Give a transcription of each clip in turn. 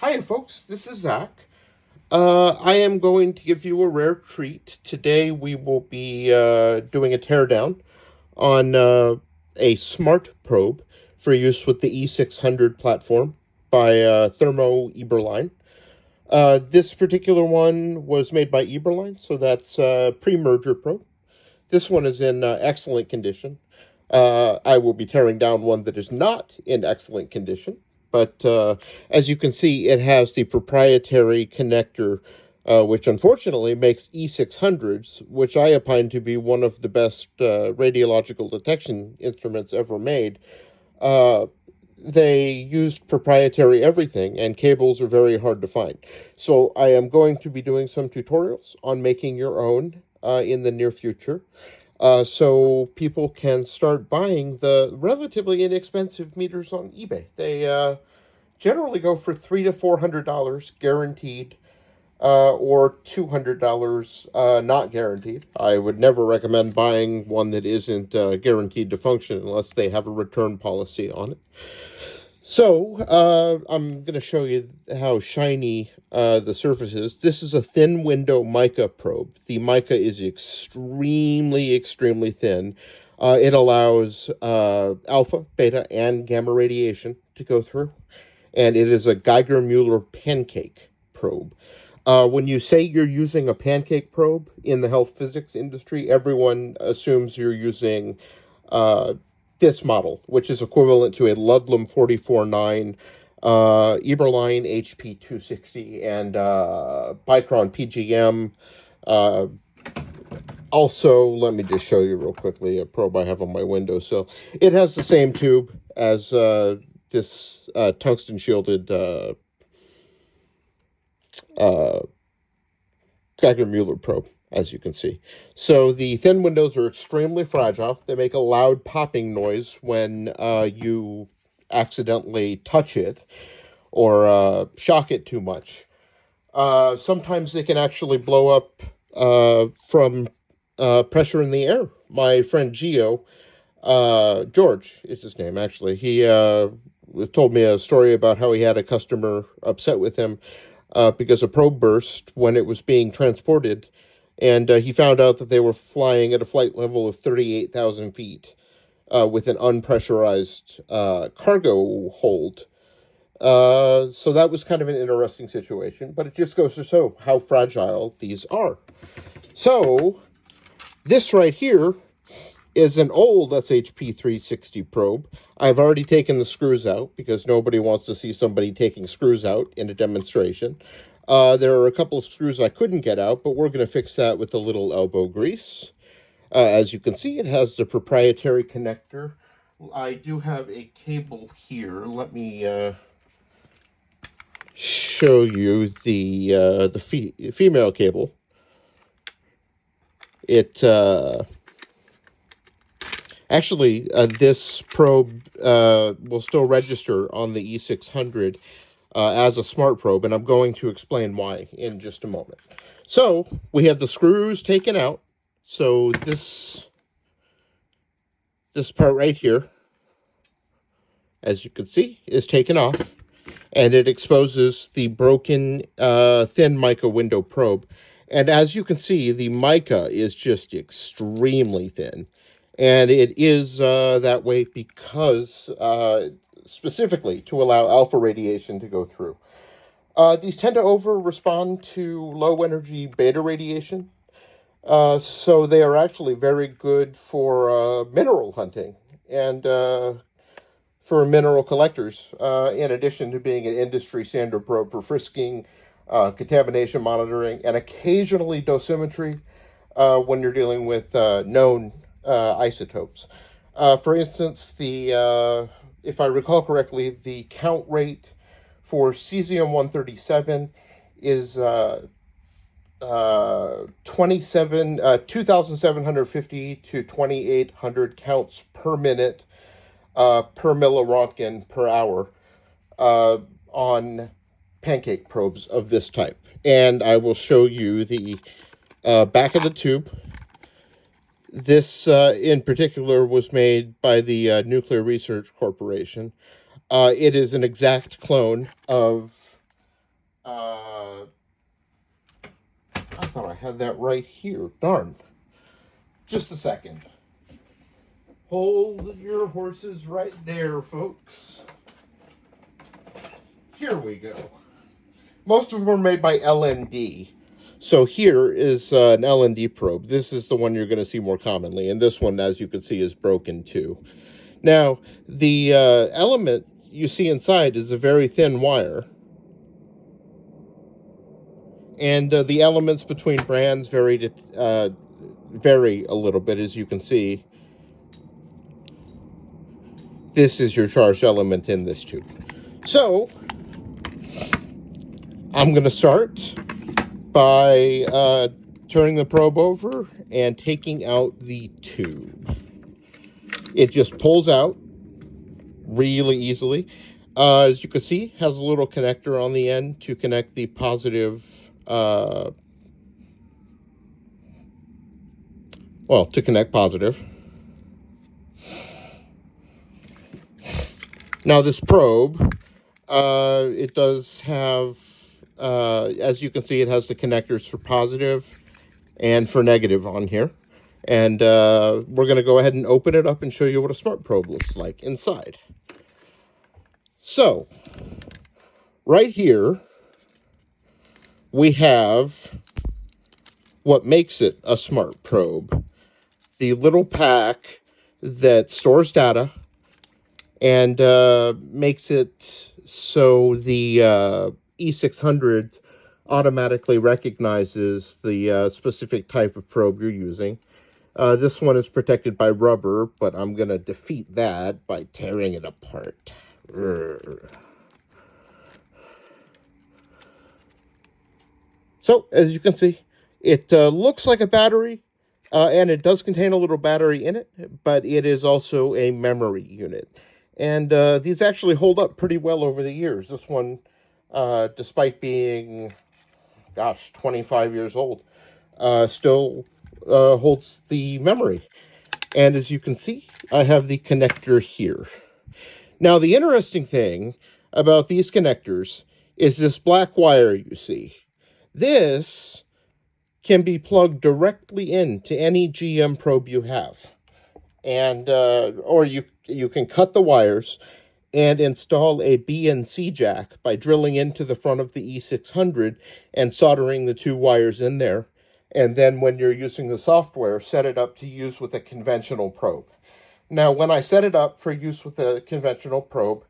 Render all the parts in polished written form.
Hi, folks. This is Zach. I am going to give you a rare treat. Today we will be doing a teardown on a smart probe for use with the E600 platform by Thermo Eberlein. This particular one was made by Eberlein, so that's a pre-merger probe. This one is in excellent condition. I will be tearing down one that is not in excellent condition. But as you can see, it has the proprietary connector, which unfortunately makes E600s, which I opine to be one of the best radiological detection instruments ever made. They used proprietary everything, and cables are very hard to find. So I am going to be doing some tutorials on making your own in the near future. So people can start buying the relatively inexpensive meters on eBay. They generally go for $300 to $400 guaranteed, or $200 not guaranteed. I would never recommend buying one that isn't guaranteed to function unless they have a return policy on it. So, I'm going to show you how shiny the surface is. This is a thin window mica probe. The mica is extremely, extremely thin. It allows alpha, beta, and gamma radiation to go through. And it is a Geiger-Müller pancake probe. When you say you're using a pancake probe in the health physics industry, everyone assumes you're using this model, which is equivalent to a Ludlum 44.9, Eberlein HP-260, and Bicron PGM. Also, let me just show you real quickly a probe I have on my windowsill. It has the same tube as this tungsten shielded Geiger-Müller probe, as you can see. So the thin windows are extremely fragile. They make a loud popping noise when you accidentally touch it or shock it too much. Sometimes they can actually blow up from pressure in the air. My friend Gio, George is his name actually, he told me a story about how he had a customer upset with him because a probe burst when it was being transported. And he found out that they were flying at a flight level of 38,000 feet with an unpressurized cargo hold. So that was kind of an interesting situation, but it just goes to show how fragile these are. So this right here is an old SHP-360 probe. I've already taken the screws out because nobody wants to see somebody taking screws out in a demonstration. There are a couple of screws I couldn't get out, but we're going to fix that with a little elbow grease. As you can see, it has the proprietary connector. I do have a cable here. Let me show you the female cable. It actually this probe will still register on the E600 as a smart probe, and I'm going to explain why in just a moment. So we have the screws taken out. So this part right here, as you can see, is taken off, and it exposes the broken thin mica window probe. And as you can see, the mica is just extremely thin, and it is that way because specifically to allow alpha radiation to go through. These tend to over-respond to low-energy beta radiation, so they are actually very good for mineral hunting and for mineral collectors, in addition to being an industry-standard probe for frisking, contamination monitoring, and occasionally dosimetry when you're dealing with known isotopes. For instance, if I recall correctly, the count rate for cesium-137 is 2,750 to 2,800 counts per minute per milliroentgen per hour on pancake probes of this type. And I will show you the back of the tube. This, in particular, was made by the Nuclear Research Corporation. It is an exact clone of I thought I had that right here. Darn. Just a second. Hold your horses right there, folks. Here we go. Most of them are made by LND. So here is an LND probe. This is the one you're going to see more commonly. And this one, as you can see, is broken too. Now, the element you see inside is a very thin wire. And the elements between brands vary a little bit, as you can see. This is your charged element in this tube. So, I'm going to start by turning the probe over and taking out the tube. It just pulls out really easily. As you can see, has a little connector on the end to connect the positive, to connect positive. Now this probe, it does have, as you can see, it has the connectors for positive and for negative on here. And we're going to go ahead and open it up and show you what a smart probe looks like inside. So, right here, we have what makes it a smart probe. The little pack that stores data and makes it so the E600 automatically recognizes the specific type of probe you're using. This one is protected by rubber, but I'm going to defeat that by tearing it apart. So, as you can see, it looks like a battery, and it does contain a little battery in it, but it is also a memory unit. And these actually hold up pretty well over the years. This one, despite being, 25 years old, still holds the memory. And as you can see, I have the connector here. Now, the interesting thing about these connectors is this black wire you see. This can be plugged directly into any GM probe you have. And, or you can cut the wires and install a BNC jack by drilling into the front of the E600 and soldering the two wires in there. And then when you're using the software, set it up to use with a conventional probe. Now, when I set it up for use with a conventional probe,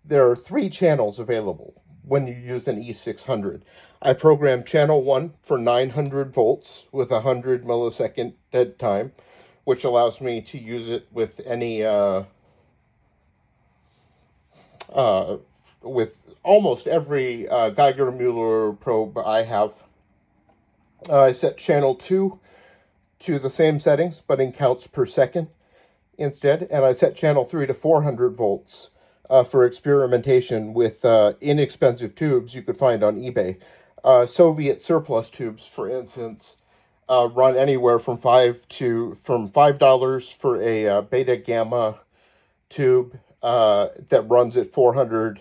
there are 3 channels available when you use an E600. I programmed channel 1 for 900 volts with 100 millisecond dead time, which allows me to use it with any, with almost every Geiger-Müller probe I have. I set channel 2 to the same settings, but in counts per second instead, and I set channel 3 to 400 volts for experimentation with inexpensive tubes you could find on eBay. Soviet surplus tubes, for instance, run anywhere from $5 for a beta gamma tube that runs at 400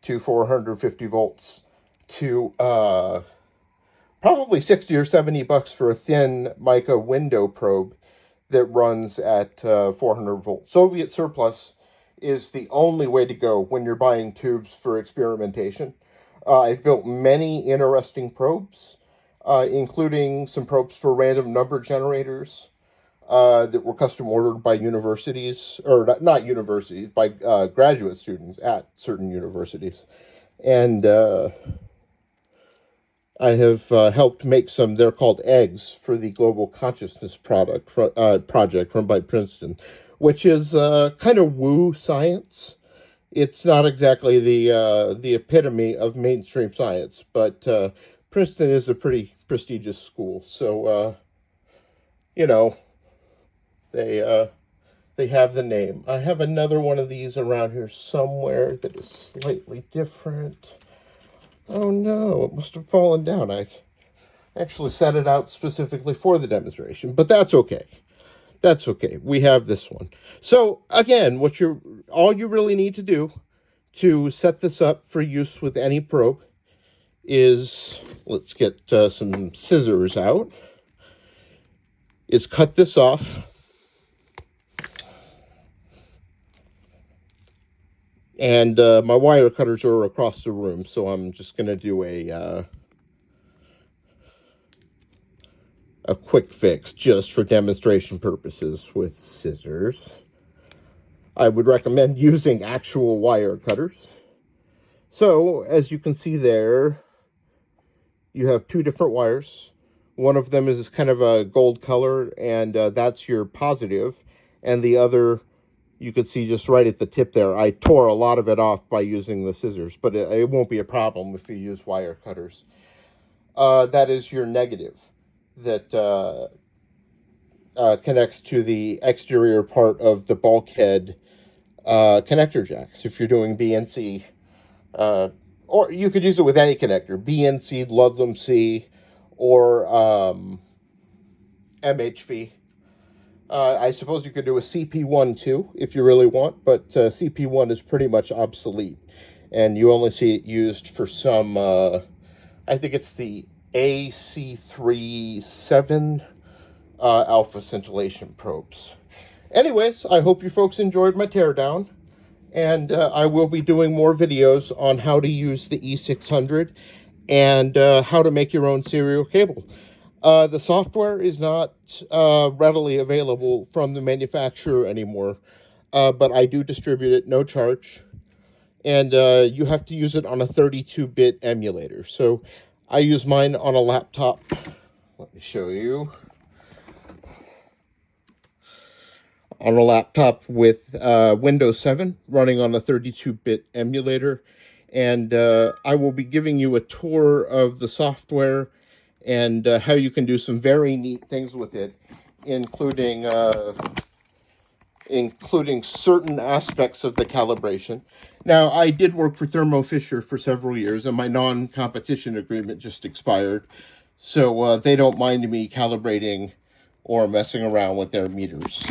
to 450 volts to probably 60 or 70 bucks for a thin mica window probe that runs at 400 volts. Soviet surplus is the only way to go when you're buying tubes for experimentation. I've built many interesting probes, including some probes for random number generators that were custom ordered by universities, or not universities, by graduate students at certain universities. And I have helped make some, they're called eggs, for the Global Consciousness project run by Princeton, which is kind of woo science. It's not exactly the epitome of mainstream science, but Princeton is a pretty prestigious school, so you know, they have the name. I have another one of these around here somewhere that is slightly different. Oh no, it must have fallen down. I actually set it out specifically for the demonstration, but that's okay. That's okay. We have this one. So again, all you really need to do to set this up for use with any probe is, let's get some scissors out, is cut this off. And my wire cutters are across the room, so I'm just going to do a quick fix just for demonstration purposes with scissors. I would recommend using actual wire cutters. So, as you can see there, you have two different wires. One of them is kind of a gold color, and that's your positive. And the other, you can see just right at the tip there, I tore a lot of it off by using the scissors, but it won't be a problem if you use wire cutters. That is your negative that connects to the exterior part of the bulkhead connector jacks. If you're doing BNC, or you could use it with any connector, BNC, Ludlam C, or MHV. I suppose you could do a CP1 too, if you really want, but CP1 is pretty much obsolete. And you only see it used for some, I think it's the AC37 alpha scintillation probes. Anyways, I hope you folks enjoyed my teardown. And I will be doing more videos on how to use the E600 and how to make your own serial cable. The software is not readily available from the manufacturer anymore, but I do distribute it, no charge. And you have to use it on a 32-bit emulator. So I use mine on a laptop. Let me show you. On a laptop with Windows 7 running on a 32-bit emulator. And I will be giving you a tour of the software and how you can do some very neat things with it, including certain aspects of the calibration. Now, I did work for Thermo Fisher for several years, and my non-competition agreement just expired, so they don't mind me calibrating or messing around with their meters.